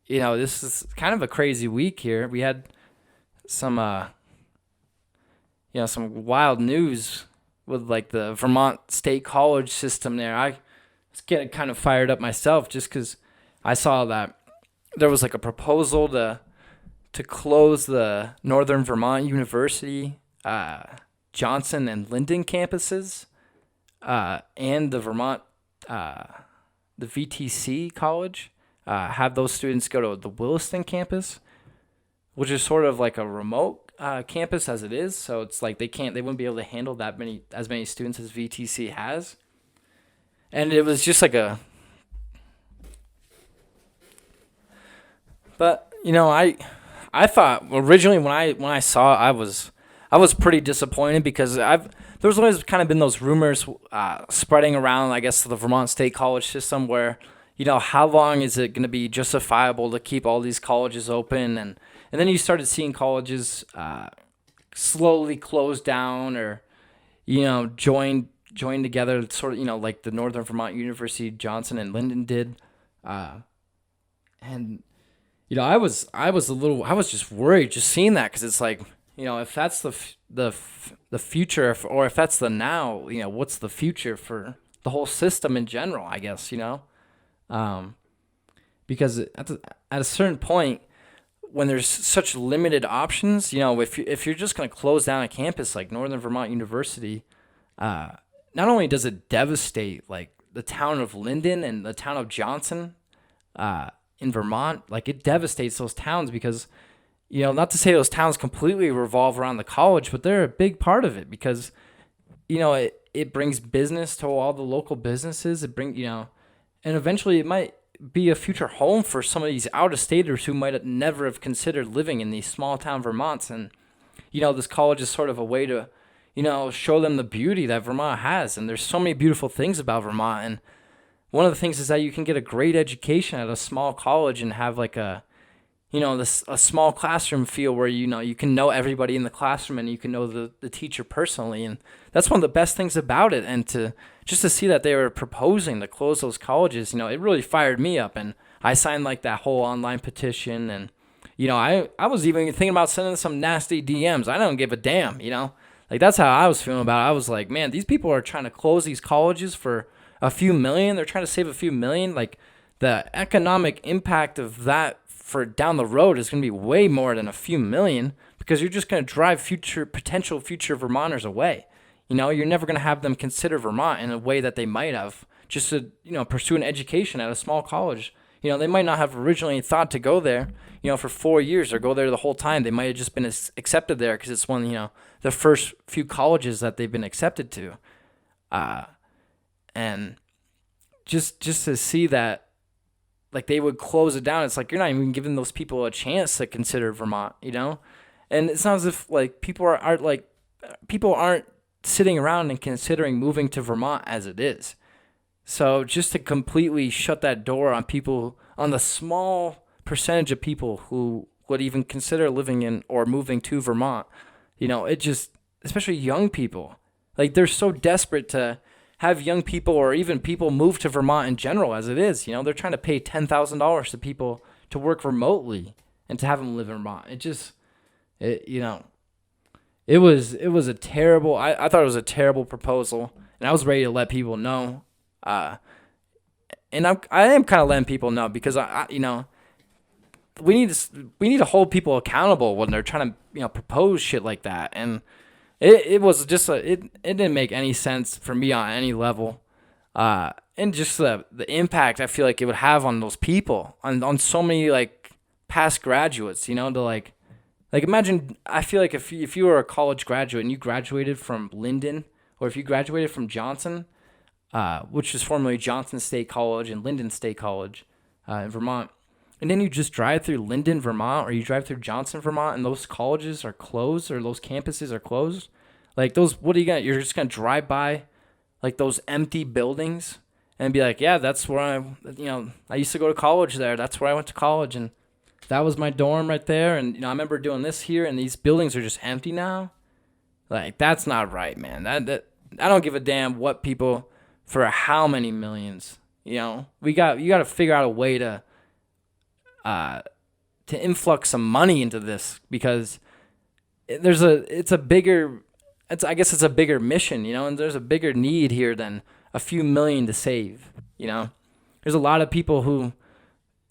this is kind of a crazy week here. We had some, some wild news with like the Vermont State College system there. I was getting kind of fired up myself just because I saw that there was like a proposal to close the Northern Vermont University, Johnson and Linden campuses, and the Vermont, the VTC college, have those students go to the Williston campus, which is sort of like a remote campus as it is. So it's like they wouldn't be able to handle as many students as VTC has. And it was just like but I thought originally when I saw it, I was pretty disappointed because there's always kind of been those rumors spreading around, I guess, the Vermont State College system where, how long is it going to be justifiable to keep all these colleges open? And then you started seeing colleges slowly close down or, join together, sort of, like the Northern Vermont University, Johnson and Linden did. And I was just worried just seeing that because it's like, if that's the future or if that's the now, what's the future for the whole system in general, I guess, because at a certain point when there's such limited options, if you're just going to close down a campus like Northern Vermont University, not only does it devastate like the town of Linden and the town of Johnson, in Vermont, like it devastates those towns because, not to say those towns completely revolve around the college, but they're a big part of it because, it brings business to all the local businesses. And eventually it might be a future home for some of these out-of-staters who might never have considered living in these small town Vermonts. And, this college is sort of a way to, show them the beauty that Vermont has. And there's so many beautiful things about Vermont. And one of the things is that you can get a great education at a small college and have like a small classroom feel where, you can know everybody in the classroom and you can know the teacher personally. And that's one of the best things about it. And to see that they were proposing to close those colleges, it really fired me up. And I signed like that whole online petition. And, I was even thinking about sending some nasty DMs. I don't give a damn, like that's how I was feeling about it. I was like, man, these people are trying to close these colleges for a few million. They're trying to save a few million. Like the economic impact of that for down the road is going to be way more than a few million because you're just going to drive potential future Vermonters away. You're never going to have them consider Vermont in a way that they might have just to, pursue an education at a small college. They might not have originally thought to go there, for 4 years or go there the whole time. They might have just been accepted there because it's one, the first few colleges that they've been accepted to. And just to see that, like, they would close it down, it's like you're not even giving those people a chance to consider Vermont, And it's not as if like people aren't sitting around and considering moving to Vermont as it is. So just to completely shut that door on people, on the small percentage of people who would even consider living in or moving to Vermont, it just, especially young people, like they're so desperate to have young people or even people move to Vermont in general as it is. They're trying to pay $10,000 to people to work remotely and to have them live in Vermont. It was a terrible, I thought it was a terrible proposal, and I was ready to let people know. And I am kind of letting people know because we need to hold people accountable when they're trying to, propose shit like that. And it was just it didn't make any sense for me on any level, and just the impact I feel like it would have on those people, on so many like past graduates, to like imagine. I feel like if you were a college graduate and you graduated from Linden or if you graduated from Johnson, which is formerly Johnson State College and Linden State College, in Vermont, and then you just drive through Linden, Vermont, or you drive through Johnson, Vermont, and those colleges are closed or those campuses are closed. Like those, what are you gonna? You're just gonna drive by, like those empty buildings, and be like, yeah, that's where I used to go to college there. That's where I went to college, and that was my dorm right there. And I remember doing this here, and these buildings are just empty now. Like that's not right, man. That I don't give a damn what people for how many millions. You got to figure out a way to to influx some money into this, because it's a bigger mission, and there's a bigger need here than a few million to save. There's a lot of people who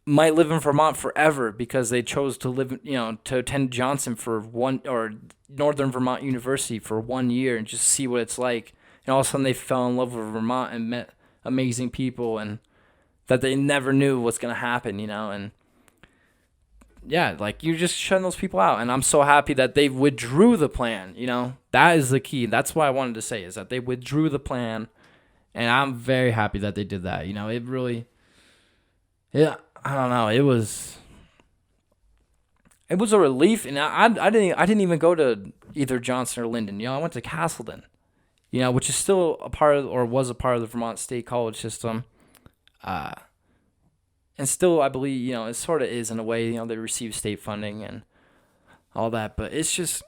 might live in Vermont forever because they chose to live, to attend Johnson or Northern Vermont University for 1 year and just see what it's like. And all of a sudden they fell in love with Vermont and met amazing people and that they never knew what's going to happen, and yeah, like, you're just shutting those people out. And I'm so happy that they withdrew the plan. That is the key. That's what I wanted to say, is that they withdrew the plan. And I'm very happy that they did that. It really, yeah, I don't know. It was a relief. And I didn't even go to either Johnson or Linden. I went to Castleton, which is still was a part of the Vermont State College system. And still, I believe, it sort of is in a way. They receive state funding and all that. But it's just,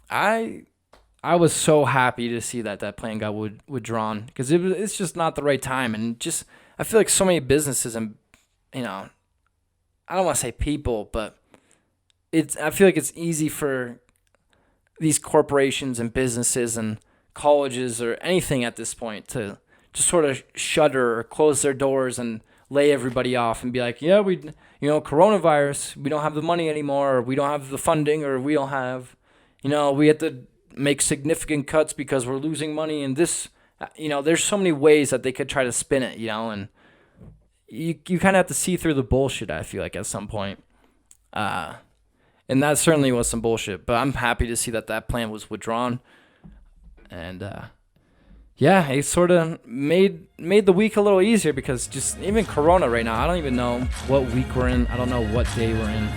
I was so happy to see that plan got withdrawn, because it's just not the right time. And just, I feel like so many businesses and, I don't want to say people, but I feel like it's easy for these corporations and businesses and colleges or anything at this point to just sort of shudder or close their doors and lay everybody off and be like, yeah, coronavirus, we don't have the money anymore, or we don't have the funding, or we don't have, we have to make significant cuts because we're losing money. And this, there's so many ways that they could try to spin it, and you kind of have to see through the bullshit, I feel like, at some point. And that certainly was some bullshit, but I'm happy to see that plan was withdrawn. And, yeah, it sort of made the week a little easier, because just even Corona right now, I don't even know what week we're in. I don't know what day we're in.